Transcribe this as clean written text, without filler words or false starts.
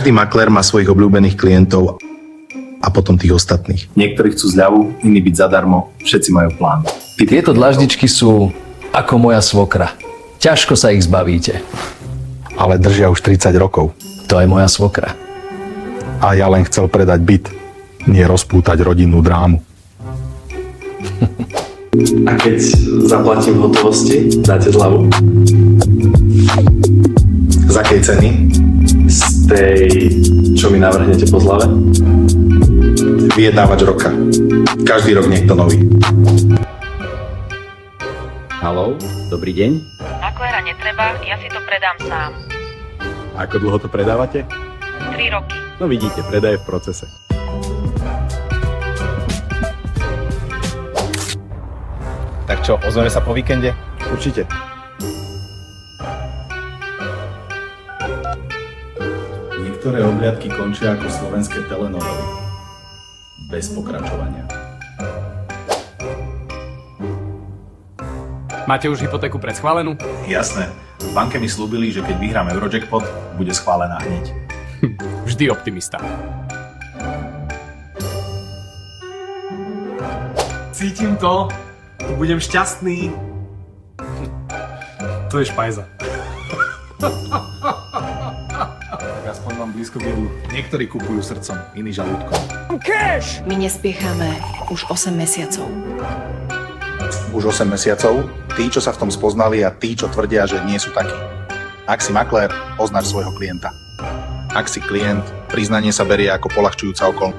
Každý maklér má svojich obľúbených klientov a potom tých ostatných. Niektorí chcú zľavu, iní byť zadarmo, všetci majú plán. Tieto dlaždičky sú ako moja svokra. Ťažko sa ich zbavíte. Ale držia už 30 rokov. To je moja svokra. A ja len chcel predať byt, nie rozpútať rodinnú drámu. A keď zaplatím v hotovosti, dáte zľavu? Z akej ceny? Z tej, čo mi navrhnete po zľave? Vyjednávač roka. Každý rok niekto nový. Haló, dobrý deň. Makléra netreba, ja si to predám sám. Ako dlho to predávate? 3 roky. No vidíte, predaj je v procese. Tak čo, ozveme sa po víkende? Určite. Niektoré obliadky končia ako slovenské telenovely. Bez pokračovania. Máte už hypotéku predschválenú? Jasné. V banke mi slúbili, že keď vyhrám Eurojackpot, bude schválená hneď. Vždy optimista. Cítim to. Budem šťastný. To je špajza. Tak aspoň mám blízko k jedlu. Niektorí kupujú srdcom, iní žalúdkom. My nespiecháme už 8 mesiacov. Už 8 mesiacov, tí, čo sa v tom spoznali a tí, čo tvrdia, že nie sú takí. Ak si maklér, poznáš svojho klienta. Ak si klient, priznanie sa berie ako poľahčujúca okolnosť.